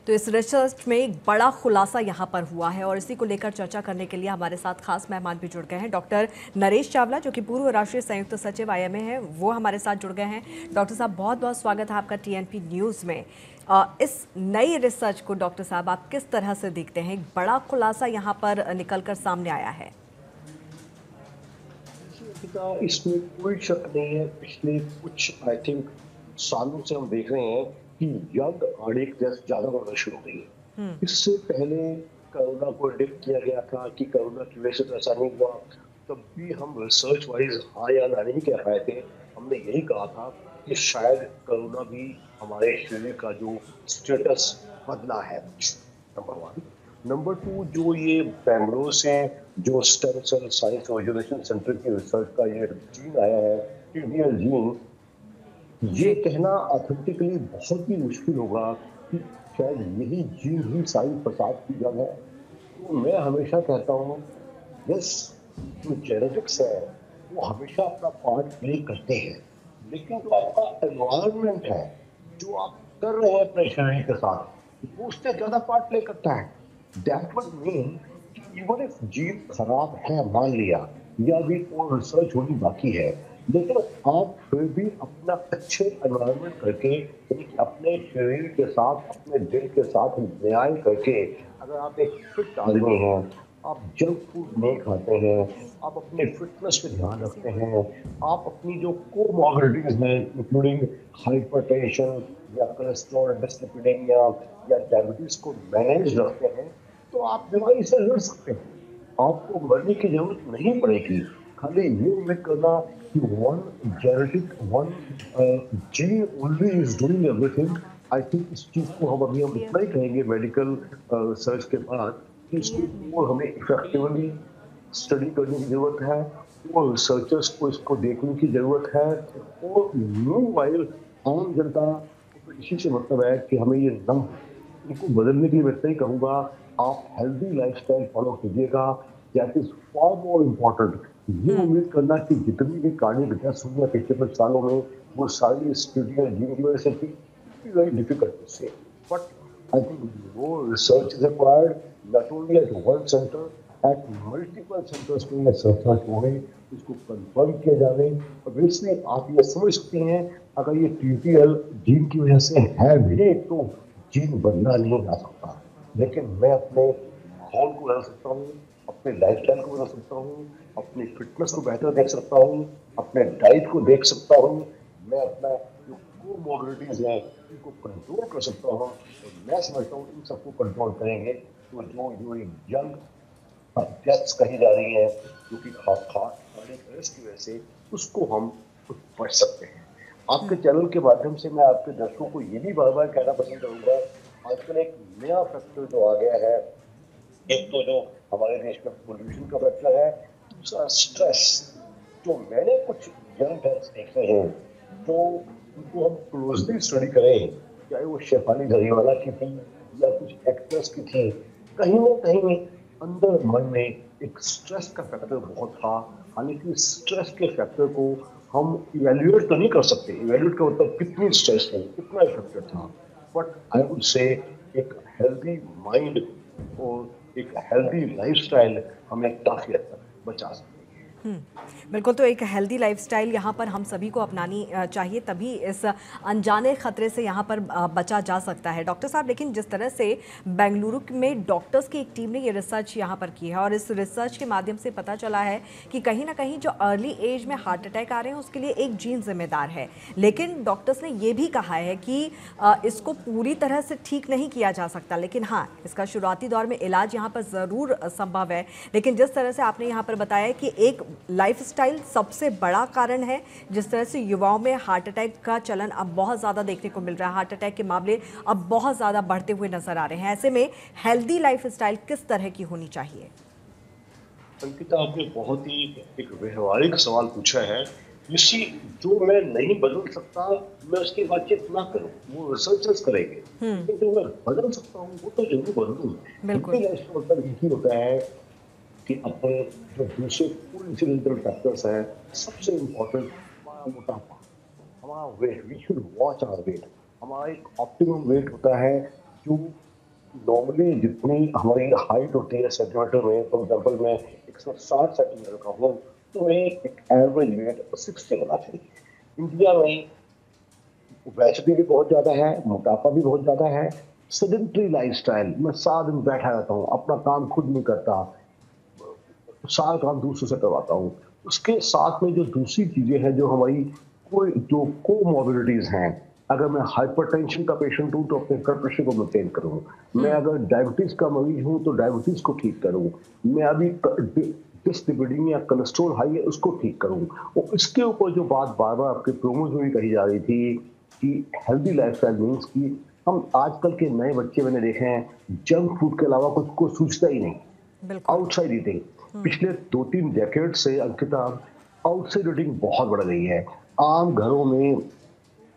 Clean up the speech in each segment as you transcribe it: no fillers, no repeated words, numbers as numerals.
तो इस रिसर्च में एक बड़ा खुलासा यहाँ पर हुआ है और इसी को लेकर चर्चा करने के लिए हमारे साथ खास मेहमान भी जुड़ गए हैं। डॉक्टर नरेश चावला, जो कि पूर्व राष्ट्रीय संयुक्त सचिव आईएमए हैं, वो हमारे साथ जुड़ गए हैं। डॉक्टर साहब, बहुत बहुत स्वागत है आपका टीएनपी न्यूज़ में। इस नई रिसर्च को डॉक्टर साहब आप किस तरह से देखते हैं? एक बड़ा खुलासा यहाँ पर निकलकर सामने आया है। इसमें कोई शक नहीं है। पिछले कुछ आई थिंक सालों से हम देख रहे हैं कि यंग आर्डिक डेथ ज्यादा बढ़ना शुरू हो गई है। इससे पहले कोरोना को प्रेडिक्ट किया गया था कि कोरोना की वजह से तो ऐसा नहीं हुआ, तब भी हम रिसर्च वाइज हाँ या ना नहीं कह पाए थे। हमने यही कहा था कि शायद कोरोना भी हमारे शरीर का जो स्टेटस बदला है। Number one. नंबर टू, जो ये बेंगलोर से जो stem cell science observation centre की रिसर्च का ये जीन आया है, टीडीएल जीन, ये जी। कहना ऑथेंटिकली बहुत ही मुश्किल होगा कि शायद यही जीन ही सारी फसाद की जड़ है। तो मैं हमेशा कहता हूँ, यस, जो जेनेटिक्स है वो हमेशा अपना पार्ट प्ले करते हैं, लेकिन जो आपका एनवायरनमेंट है, जो आप कर रहे हैं अपने शरीर के साथ, वो उससे ज्यादा पार्ट प्ले करता है। दैट वुड मीन कि इवन इफ जीन खराब है, मान लिया, या भी तो रिसर्च होनी बाकी है, लेकिन आप फिर भी अपना अच्छे एनवायरनमेंट करके, यानी कि अपने शरीर के साथ, अपने दिल के साथ न्याय करके, अगर आप एक फिट आदमी हैं, आप जंक फूड नहीं खाते हैं, आप अपने फिटनेस पे ध्यान रखते हैं, आप अपनी जो कोमॉर्बिडिटीज हैं इंक्लूडिंग हाइपरटेंशन या कोलेस्ट्रॉल, डिस्लिपिडेमिया या डायबिटीज को मैनेज रखते हैं, तो आप बीमारी से लड़ सकते हैं। आपको मरने की जरूरत नहीं पड़ेगी। खाली ये उम्मीद करना कि one genetic, one gene only is doing everything. I think इस चीज को हम इतना ही कहेंगे मेडिकल रिसर्च के बाद कि इसको और हमें इफेक्टिवली स्टडी करने की जरूरत है, और रिसर्चर्स को इसको देखने की जरूरत है। और मीनवाइल आम जनता को तो इसी से मतलब है कि हमें ये ना हो, इनको बदलने के लिए मैं इतना ही कहूंगा, आप हेल्दी लाइफस्टाइल फॉलो कीजिएगा। That is far more important. ये उम्मीद करना कि जितनी भी कार्डियक डेथ्स हुई है पिछले कुछ सालों में, वो सारी स्टूडियो जीन की वजह से थी, वेरी डिफिकल्ट टू से। But I think more research is required, not only at one center, at multiple centers में ये research हो गई, इसको कंफर्म किया जाए। और इसलिए आप ये समझ सकते हैं, अगर ये TTL जीन की वजह से है भी तो जीन बदला नहीं जा सकता, लेकिन मैं अपने माहौल को बदल सकता हूँ, अपने लाइफस्टाइल को बदल सकता हूँ, अपनी फिटनेस को बेहतर देख सकता हूँ, अपने डाइट को देख सकता हूँ, मैं अपना जो कोमॉर्बिडिटीज है इनको कंट्रोल कर सकता हूँ। और मैं समझता हूँ इन सबको कंट्रोल करेंगे तो जो जो यंग डेथ्स कही जा रही है, जो कि खाने की वजह से, उसको हम कुछ बच सकते हैं। आपके चैनल के माध्यम से मैं आपके दर्शकों को ये भी बार बार कहना पसंद करूंगा, आजकल एक नया फैक्टर जो आ गया है, एक तो जो हमारे देश में पोल्यूशन का फैक्टर है, दूसरा स्ट्रेस। जो मैंने कुछ यंग डेथ्स देखे हैं, जो उनको हम क्लोजली स्टडी करें, चाहे वो शेफाली जरीवाला की थी या कुछ एक्ट्रेस की थी, कहीं ना कहीं अंदर मन में एक स्ट्रेस का फैक्टर बहुत था। हालांकि स्ट्रेस के फैक्टर को हम इवेल्युएट तो नहीं कर सकते, इवेल्युएट का मतलब कितनी स्ट्रेस है, कितना इफेक्टेड था, बट आई वुड से एक हेल्दी माइंड और एक हेल्दी लाइफस्टाइल हमें काफी हद तक बचा सकते हैं। बिल्कुल, तो एक हेल्दी लाइफस्टाइल यहाँ पर हम सभी को अपनानी चाहिए, तभी इस अनजाने खतरे से यहाँ पर बचा जा सकता है। डॉक्टर साहब, लेकिन जिस तरह से बेंगलुरु में डॉक्टर्स की एक टीम ने ये रिसर्च यहाँ पर की है और इस रिसर्च के माध्यम से पता चला है कि कहीं ना कहीं जो अर्ली एज में हार्ट अटैक आ रहे हैं उसके लिए एक जीन जिम्मेदार है। लेकिन डॉक्टर्स ने ये भी कहा है कि इसको पूरी तरह से ठीक नहीं किया जा सकता, लेकिन हाँ, इसका शुरुआती दौर में इलाज यहाँ पर ज़रूर संभव है। लेकिन जिस तरह से आपने यहाँ पर बताया कि एक लाइफस्टाइल सबसे बड़ा कारण है, जिस तरह से युवाओं में हार्ट अटैक का चलन अब बहुत ज़्यादा देखने को मिल रहा है, हार्ट अटैक के मामले अब बहुत ज़्यादा बढ़ते हुए नजर आ रहे हैं, ऐसे में हेल्दी लाइफस्टाइल किस तरह की होनी चाहिए? अंकिता, आपने बहुत ही एक व्यवहारिक सवाल पूछा है। इसी जो मैं नहीं बदल सकता, मैं उसकी बातचीत ना करूं, वो रिसर्चर्स करेंगे। लेकिन जो मैं बदल सकता हूँ वो तो जरूर बदलूं। बिल्कुल। हेल्दी लाइफस्टाइल मतलब एक ही होता है कि अपने जो दूसरे कोइंसिडेंटल फैक्टर्स हैं, सबसे इम्पोर्टेंट हमारा मोटापा, हमारा weight, we should watch our weight. हमारा एक ऑप्टिमम वेट होता है जो नॉर्मली जितनी हमारी हाइट होती है सेंटीमीटर में, फॉर एग्जांपल मैं 160 सेंटीमीटर का हूँ, तो मैं एक एवरेज वेट 60 होना चाहिए। इंडिया में वैसे भी बहुत ज्यादा है, मोटापा भी बहुत ज्यादा है, सेडेंटरी लाइफस्टाइल, मैं सारा दिन बैठा रहता हूँ, अपना काम खुद नहीं करता, सारा काम दूसरों से करवाता हूँ। उसके साथ में जो दूसरी चीजें हैं, जो हमारी कोई जो कोमॉर्बिडिटीज हैं, अगर मैं हाइपरटेंशन का पेशेंट हूँ तो अपने ब्लड प्रेशर को मेंटेन करूँ, मैं अगर डायबिटीज का मरीज हूँ तो डायबिटीज को ठीक करूँ, मैं अभी डिसलिपिडीमिया या कोलेस्ट्रॉल हाई है उसको ठीक करूँ। और इसके ऊपर जो बात बार बार आपके प्रोमोज में भी कही जा रही थी कि हेल्दी लाइफस्टाइल मीन्स कि हम आजकल के नए बच्चे मैंने देखे हैं जंक फूड के अलावा कुछ को सोचता ही नहीं, बिल्कुल। Outside eating. पिछले 2-3 डेकेड से अंकिता आउटसाइड ईटिंग बहुत बढ़ गई है। आम घरों में,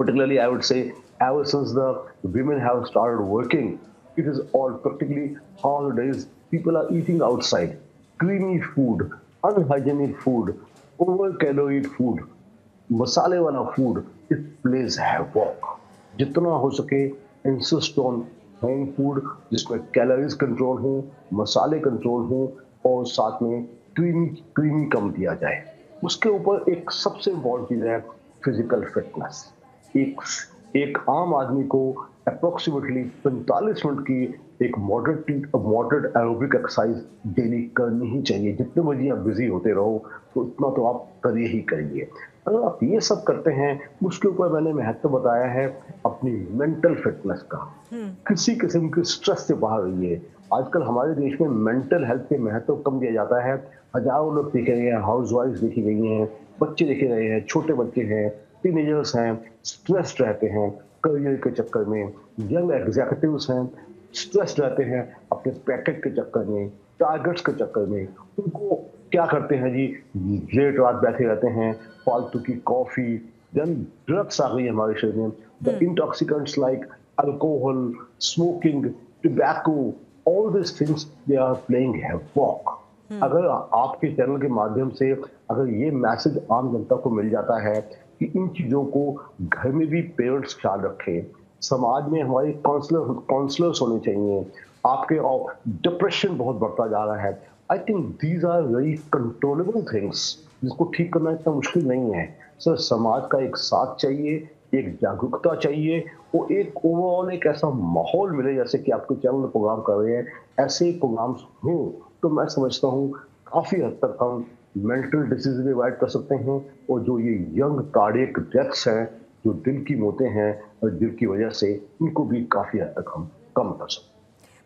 particularly I would say ever since the women have started working, it is all practically holidays, people are eating outside, creamy food, unhygienic food, over caloried food, मसाले वाला फूड, इट प्लेज हैवॉक। जितना हो सके insist on home food जिसमें calories control हो, मसाले control हो, और साथ में क्रीमी क्रीमी कम दिया जाए। उसके ऊपर एक सबसे इम्पोर्टेंट चीज है फिजिकल फिटनेस। एक एक आम आदमी को अप्रोक्सीमेटली 45 मिनट की एक मॉडरेट एरोबिक एक्सरसाइज डेली करनी ही चाहिए। जितने मर्जी आप बिजी होते रहो तो इतना तो आप करिए ही करिए। अगर आप ये सब करते हैं, उसके ऊपर मैंने महत्व बताया है अपनी मेंटल फिटनेस का। किसी किस्म के स्ट्रेस से बाहर रहिए। आजकल हमारे देश में मेंटल हेल्थ के महत्व कम दिया जाता है। हजारों लोग देखे गए हैं, हाउस वाइफ देखी गई हैं, बच्चे देखे गए हैं, छोटे बच्चे हैं, टीनेजर्स हैं, स्ट्रेस्ड रहते हैं करियर के चक्कर में, यंग एग्जीक्यूटिव्स हैं, स्ट्रेस्ड रहते हैं अपने पैकेट के चक्कर में, टारगेट्स के चक्कर में। उनको क्या करते हैं जी, लेट रात बैठे रहते हैं, फालतू की कॉफी, देन ड्रग्स आ गई हमारे शरीर में, the intoxicants like alcohol, smoking, tobacco, all this things they are playing havoc. अगर आपके चैनल के माध्यम से अगर ये मैसेज आम जनता को मिल जाता है कि इन चीजों को घर में भी पेरेंट्स ख्याल रखें, समाज में हमारे काउंसलर्स होने चाहिए। आपके डिप्रेशन बहुत बढ़ता जा रहा है, I think these are very controllable things, जिसको ठीक करना इतना मुश्किल नहीं है। सर समाज का एक साथ चाहिए, एक जागरूकता चाहिए, वो एक ओवरऑल एक ऐसा माहौल मिले, जैसे कि आपके चैनल में प्रोग्राम कर रहे हैं ऐसे प्रोग्राम्स हों, तो मैं समझता हूँ काफी हद तक हम मेंटल डिसीज भी अवॉइड कर सकते हैं। और जो ये यंग कार्डियक डेथ्स हैं, जो दिल की मौतें हैं और दिल की वजह से, इनको भी काफी हद तक हम कम कर सकते हैं।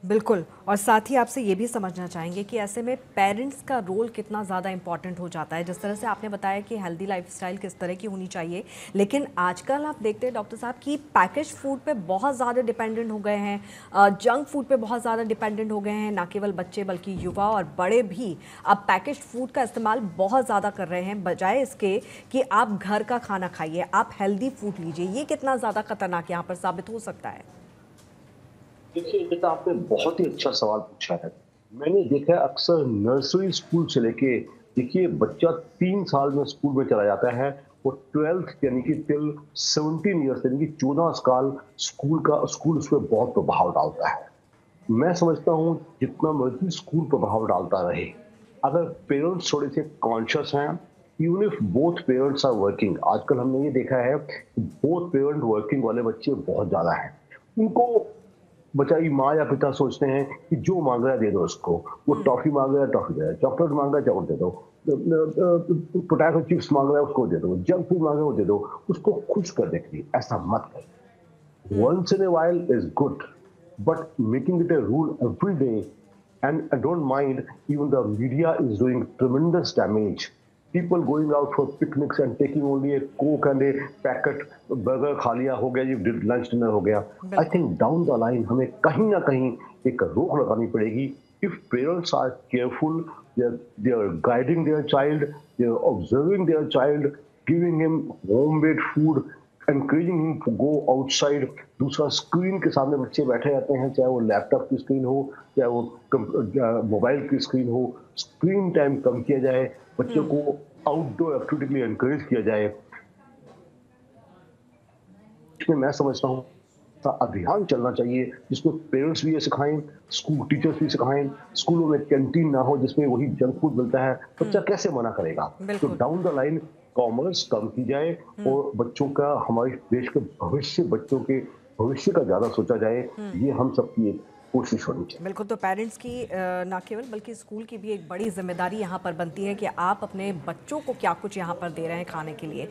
बिल्कुल। और साथ ही आपसे ये भी समझना चाहेंगे कि ऐसे में पेरेंट्स का रोल कितना ज़्यादा इंपॉर्टेंट हो जाता है। जिस तरह से आपने बताया कि हेल्दी लाइफस्टाइल किस तरह की होनी चाहिए, लेकिन आजकल आप देखते हैं डॉक्टर साहब कि पैकेज फूड पे बहुत ज़्यादा डिपेंडेंट हो गए हैं, जंक फूड पे बहुत ज़्यादा डिपेंडेंट हो गए हैं। ना केवल बच्चे बल्कि युवा और बड़े भी अब पैकेज फूड का इस्तेमाल बहुत ज़्यादा कर रहे हैं, बजाय इसके कि आप घर का खाना खाइए, आप हेल्दी फूड लीजिए। ये कितना ज़्यादा खतरनाक यहाँ पर साबित हो सकता है? देखिए, ये तो आपने बहुत ही अच्छा सवाल पूछा है। मैंने देखा है अक्सर नर्सरी स्कूल से लेके, देखिए बच्चा 3 साल में स्कूल में चला जाता है, वो 12th यानी कि टिल 17 ईयर्स यानी कि 14 साल स्कूल उस पर बहुत प्रभाव डालता है। मैं समझता हूँ जितना मर्जी स्कूल प्रभाव डालता रहे, अगर पेरेंट्स थोड़े से कॉन्शियस हैं, even if both parents are working, आजकल हमने ये देखा है कि बोथ पेरेंट वर्किंग वाले बच्चे बहुत ज्यादा हैं, उनको बचाई माँ या पिता सोचते हैं कि जो मांग रहा है दे दो उसको, वो टॉफी मांग रहा है टॉफी दे दो, चॉकलेट मांग रहा है चॉकलेट दे दो, पोटैटो चिप्स मांग रहा है उसको दे दो, जंक फूड मांग रहा है वो दे दो, उसको खुश करने के लिए। ऐसा मत करो। Once in a while is good, but making it a rule every day, and I don't mind, even the media is doing tremendous damage. People going out for picnics and taking only a Coke and a packet burger खा लिया, हो गया जी, lunch dinner हो गया। I बिल्कुल। think down the line हमें कहीं ना कहीं एक रोक लगानी पड़ेगी। If parents are careful, they are guiding their child, they are observing their child, giving him homemade food, encouraging him to go outside। दूसरा, स्क्रीन के सामने बच्चे बैठे रहते हैं, चाहे वो लैपटॉप की स्क्रीन हो, चाहे वो मोबाइल की स्क्रीन हो, स्क्रीन टाइम कम किया जाए, बच्चों को आउटडोर एक्टिविटी के लिए एनकरेज किया जाए। इसमें मैं समझता हूँ सा अभियान चलना चाहिए जिसमें पेरेंट्स भी ये सिखाएं, स्कूल टीचर्स भी सिखाएं, स्कूलों में कैंटीन ना हो जिसमें वही जंक फूड मिलता है, बच्चा कैसे मना करेगा? तो बिल्कुल। डाउन द लाइन कॉमर्स कम की जाए और बच्चों का, हमारे देश के भविष्य, बच्चों के भविष्य का ज़्यादा सोचा जाए, ये हम सबकी एक कोशिश होनी चाहिए। बिल्कुल, तो पेरेंट्स की ना केवल बल्कि स्कूल की भी एक बड़ी ज़िम्मेदारी यहाँ पर बनती है कि आप अपने बच्चों को क्या कुछ यहाँ पर दे रहे हैं खाने के लिए।